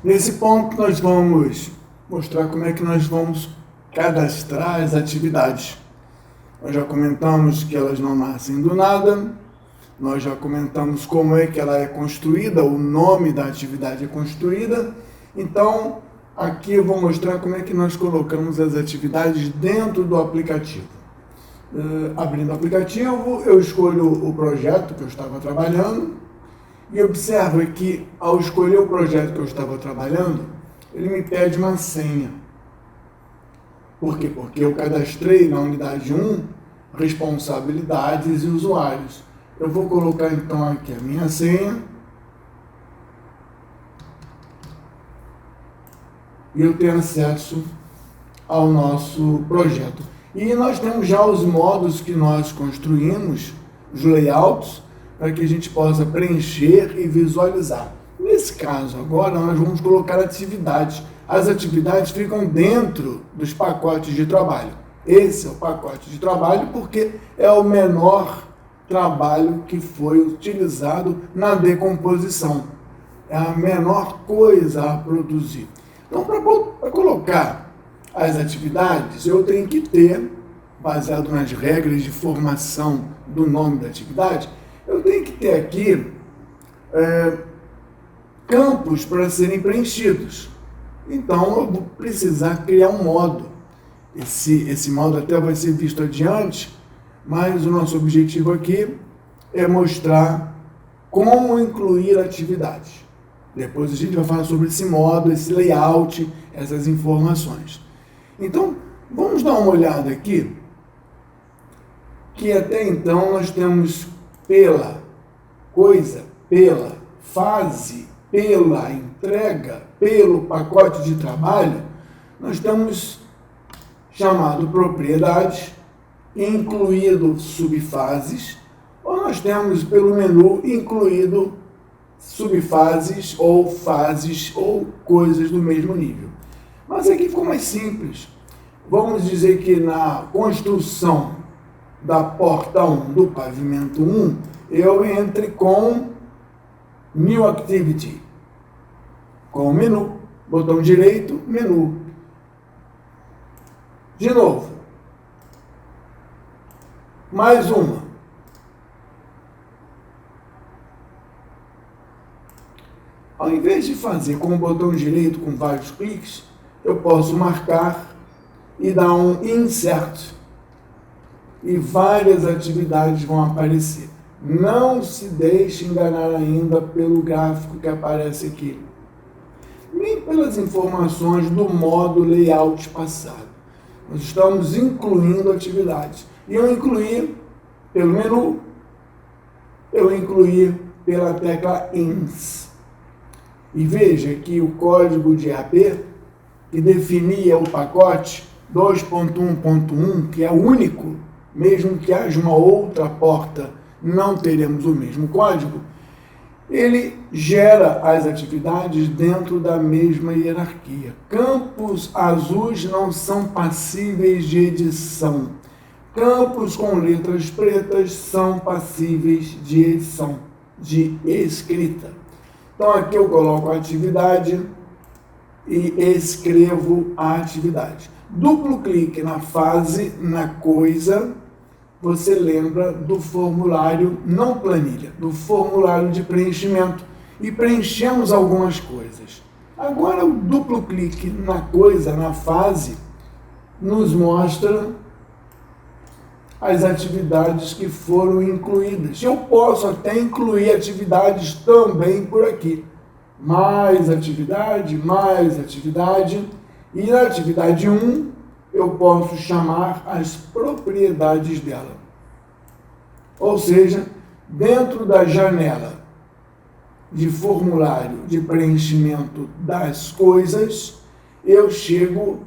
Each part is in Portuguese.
Nesse ponto, nós vamos mostrar como é que nós vamos cadastrar as atividades. Nós já comentamos que elas não nascem do nada, nós já comentamos como é que ela é construída, o nome da atividade é construída. Então, aqui eu vou mostrar como é que nós colocamos as atividades dentro do aplicativo. Abrindo o aplicativo, eu escolho o projeto que eu estava trabalhando e observo que, ao escolher o projeto que eu estava trabalhando, ele me pede uma senha. Por quê? Porque eu cadastrei na unidade 1 responsabilidades e usuários. Eu vou colocar então aqui a minha senha e eu tenho acesso ao nosso projeto. E nós temos já os modos que nós construímos, os layouts, para que a gente possa preencher e visualizar. Nesse caso agora nós vamos colocar atividades. As atividades ficam dentro dos pacotes de trabalho. Esse é o pacote de trabalho porque é o menor trabalho que foi utilizado na decomposição. É a menor coisa a produzir. Então, para colocar as atividades, eu tenho que ter, baseado nas regras de formação do nome da atividade, eu tenho que ter aqui campos para serem preenchidos. Então, eu vou precisar criar um modo. Esse modo até vai ser visto adiante, mas o nosso objetivo aqui é mostrar como incluir atividades. Depois a gente vai falar sobre esse modo, esse layout, essas informações. Então, vamos dar uma olhada aqui, que até então nós temos pela coisa, pela fase, pela entrega, pelo pacote de trabalho, nós temos chamado propriedades, incluído subfases, ou nós temos pelo menu incluído subfases ou fases ou coisas do mesmo nível. Mas aqui ficou mais simples. Vamos dizer que na construção da porta 1 do pavimento 1, eu entre com New Activity, com o menu, botão direito, menu. De novo, mais uma. Ao invés de fazer com o botão direito com vários cliques, eu posso marcar e dar um insert e várias atividades vão aparecer. Não se deixe enganar ainda pelo gráfico que aparece aqui, nem pelas informações do modo layout passado. Nós estamos incluindo atividades. E eu incluí pelo menu, eu incluí pela tecla INS. E veja que o código de AP, que definia o pacote 2.1.1, que é único, mesmo que haja uma outra porta, não teremos o mesmo código, ele gera as atividades dentro da mesma hierarquia. Campos azuis não são passíveis de edição. Campos com letras pretas são passíveis de edição, de escrita. Então aqui eu coloco a atividade e escrevo a atividade. Duplo clique na fase, na coisa, você lembra do formulário, não planilha, do formulário de preenchimento. E preenchemos algumas coisas. Agora o duplo clique na coisa, na fase, nos mostra as atividades que foram incluídas. Eu posso até incluir atividades também por aqui. Mais atividade. E na atividade 1, eu posso chamar as propriedades dela. Ou seja, dentro da janela de formulário de preenchimento das coisas, eu chego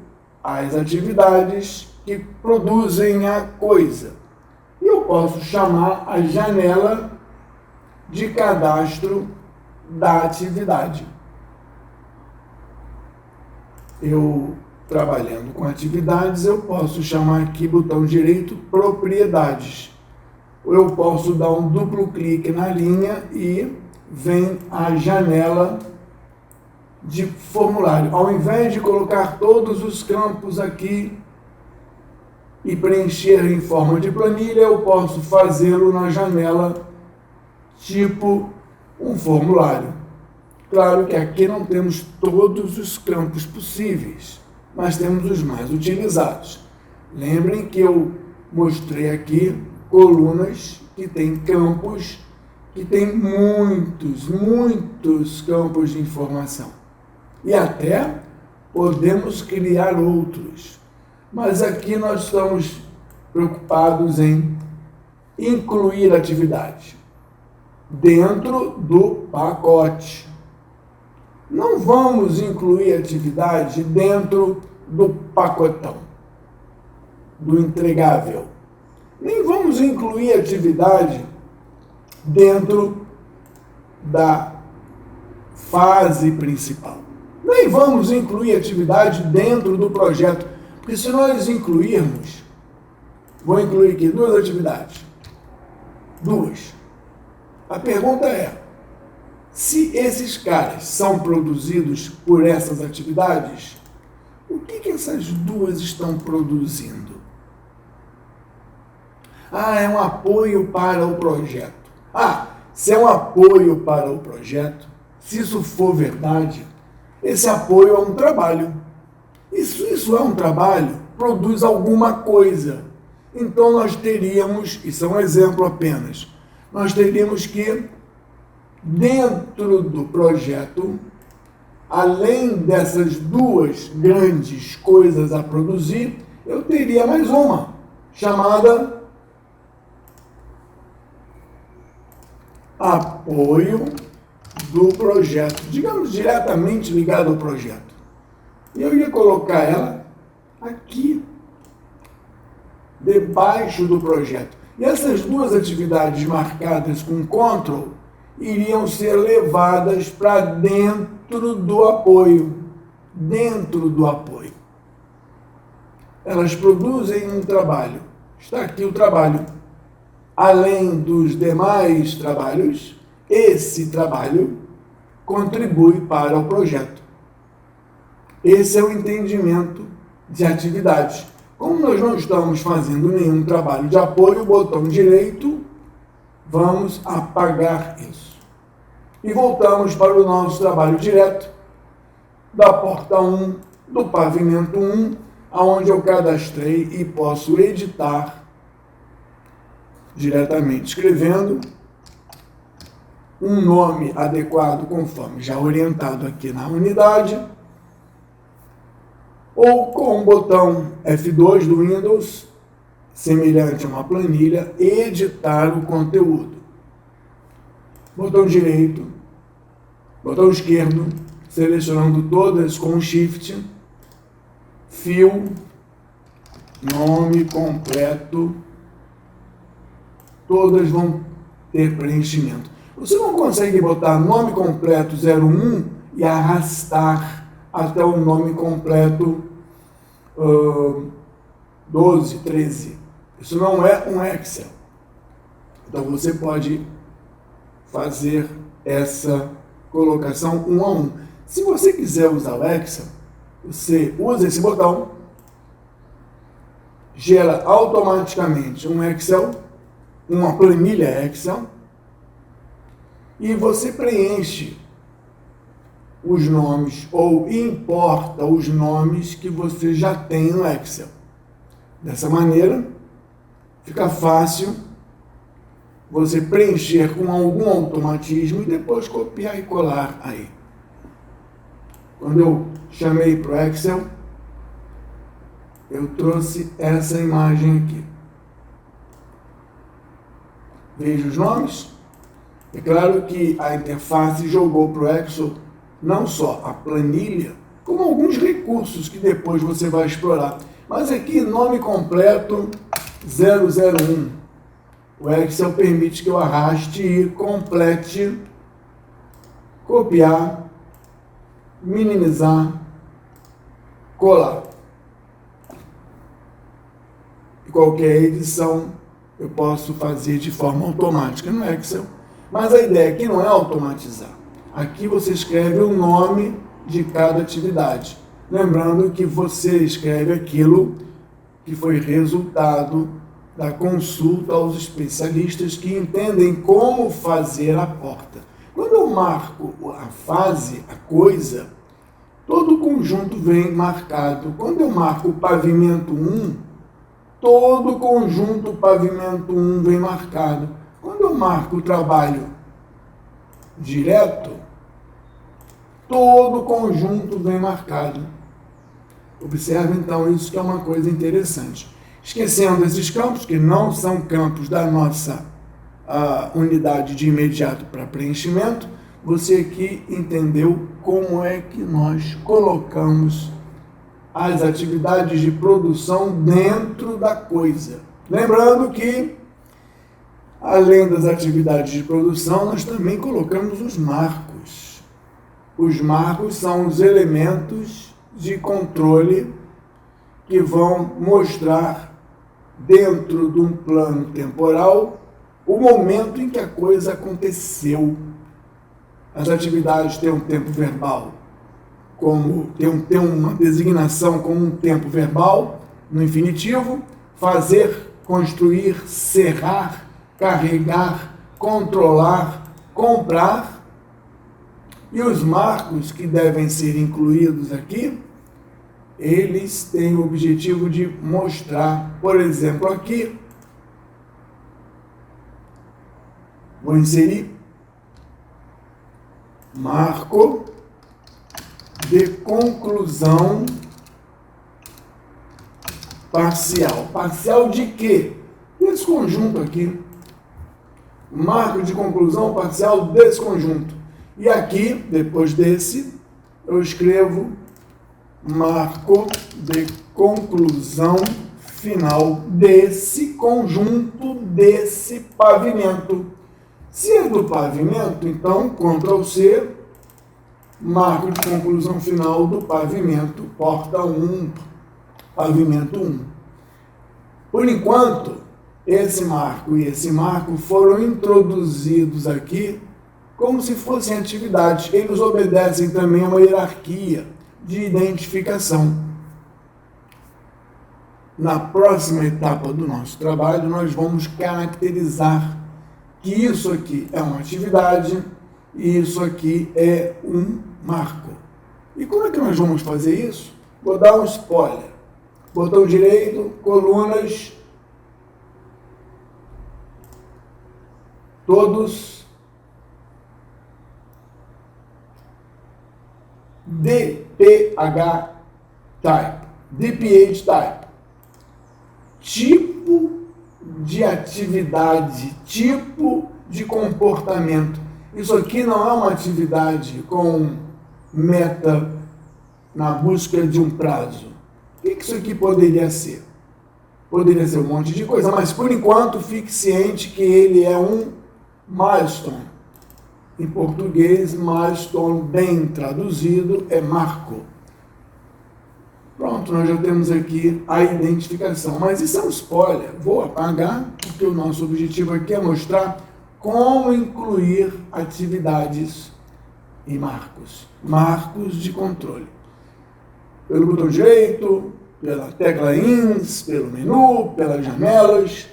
às atividades que produzem a coisa. Eu posso chamar a janela de cadastro da atividade. Eu, trabalhando com atividades, eu posso chamar aqui, botão direito, propriedades. Eu posso dar um duplo clique na linha e vem a janela de formulário. Ao invés de colocar todos os campos aqui e preencher em forma de planilha, eu posso fazê-lo na janela tipo um formulário. Claro que aqui não temos todos os campos possíveis, mas temos os mais utilizados. Lembrem que eu mostrei aqui colunas que têm campos, que têm muitos campos de informação. E até podemos criar outros. Mas aqui nós estamos preocupados em incluir atividade dentro do pacote. Não vamos incluir atividade dentro do pacotão, do entregável. Nem vamos incluir atividade dentro da fase principal. Nem vamos incluir atividade dentro do projeto, porque se nós incluirmos, vou incluir aqui 2 atividades. 2. A pergunta é, se esses caras são produzidos por essas atividades, o que essas 2 estão produzindo? É um apoio para o projeto. Se é um apoio para o projeto, se isso for verdade, esse apoio é um trabalho. Isso é um trabalho, produz alguma coisa. Então nós teríamos, isso é um exemplo apenas, nós teríamos que, dentro do projeto, além dessas 2 grandes coisas a produzir, eu teria mais uma, chamada apoio do projeto, digamos diretamente ligado ao projeto. E eu ia colocar ela aqui, debaixo do projeto. E essas 2 atividades marcadas com Ctrl iriam ser levadas para dentro do apoio. Dentro do apoio. Elas produzem um trabalho. Está aqui o trabalho. Além dos demais trabalhos, esse trabalho contribui para o projeto. Esse é o entendimento de atividade. Como nós não estamos fazendo nenhum trabalho de apoio, botão direito, vamos apagar isso. E voltamos para o nosso trabalho direto da porta 1, do pavimento 1, onde eu cadastrei e posso editar diretamente, escrevendo um nome adequado, conforme já orientado aqui na unidade, ou com o botão F2 do Windows, semelhante a uma planilha, editar o conteúdo. Botão direito, botão esquerdo, selecionando todas com Shift, fio, nome completo, todas vão ter preenchimento. Você não consegue botar nome completo 01 e arrastar até o nome completo 12, 13. Isso não é um Excel. Então você pode fazer essa colocação 1 a 1. Se você quiser usar o Excel, você usa esse botão, gera automaticamente um Excel, uma planilha Excel, e você preenche os nomes ou importa os nomes que você já tem no Excel. Dessa maneira, fica fácil você preencher com algum automatismo e depois copiar e colar aí. Quando eu chamei para o Excel, eu trouxe essa imagem aqui. Veja os nomes. É claro que a interface jogou para o Excel não só a planilha, como alguns recursos que depois você vai explorar. Mas aqui, nome completo 001. O Excel permite que eu arraste e complete, copiar, minimizar, colar. E qualquer edição eu posso fazer de forma automática no Excel. Mas a ideia aqui não é automatizar. Aqui você escreve o nome de cada atividade. Lembrando que você escreve aquilo que foi resultado da consulta aos especialistas que entendem como fazer a porta. Quando eu marco a fase, a coisa, todo o conjunto vem marcado. Quando eu marco o pavimento 1, todo o conjunto pavimento 1 vem marcado. Quando eu marco o trabalho direto, todo o conjunto vem marcado. Observe então isso, que é uma coisa interessante. Esquecendo esses campos, que não são campos da nossa unidade de imediato para preenchimento, você aqui entendeu como é que nós colocamos as atividades de produção dentro da coisa. Lembrando que, além das atividades de produção, nós também colocamos os marcos. Os marcos são os elementos de controle que vão mostrar dentro de um plano temporal o momento em que a coisa aconteceu. As atividades têm um tempo verbal, tem uma designação como um tempo verbal no infinitivo: fazer, construir, serrar, carregar, controlar, comprar. E os marcos que devem ser incluídos aqui, eles têm o objetivo de mostrar, por exemplo, aqui, vou inserir marco de conclusão parcial. Parcial de quê? Desse conjunto aqui. Marco de conclusão parcial desse conjunto. E aqui, depois desse, eu escrevo marco de conclusão final desse conjunto, desse pavimento. Se é do pavimento, então, Ctrl+C, marco de conclusão final do pavimento, porta 1, pavimento 1. Por enquanto, esse marco e esse marco foram introduzidos aqui como se fossem atividades. Eles obedecem também a uma hierarquia de identificação. Na próxima etapa do nosso trabalho, nós vamos caracterizar que isso aqui é uma atividade e isso aqui é um marco. E como é que nós vamos fazer isso? Vou dar um spoiler. Botão direito, colunas, todos, DPH type, DPH type, tipo de atividade, tipo de comportamento. Isso aqui não é uma atividade com meta na busca de um prazo. O que isso aqui poderia ser? Poderia ser um monte de coisa, mas por enquanto fique ciente que ele é um milestone. Em português, milestone, bem traduzido, é marco. Pronto, nós já temos aqui a identificação. Mas isso é um spoiler. Vou apagar, porque o nosso objetivo aqui é mostrar como incluir atividades em marcos. Marcos de controle. Pelo botão direito, pela tecla INS, pelo menu, pelas janelas.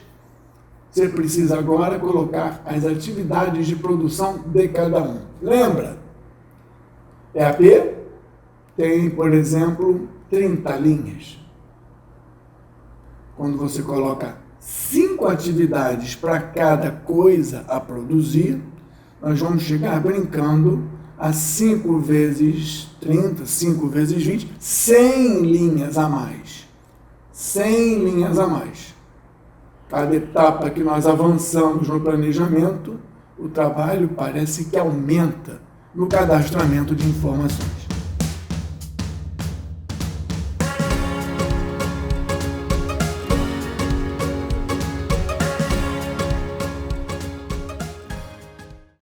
Você precisa agora colocar as atividades de produção de cada um. Lembra? PHP tem, por exemplo, 30 linhas. Quando você coloca 5 atividades para cada coisa a produzir, nós vamos chegar brincando a 5 vezes 30, 5 vezes 20, 100 linhas a mais. 100 linhas a mais. Cada etapa que nós avançamos no planejamento, o trabalho parece que aumenta no cadastramento de informações.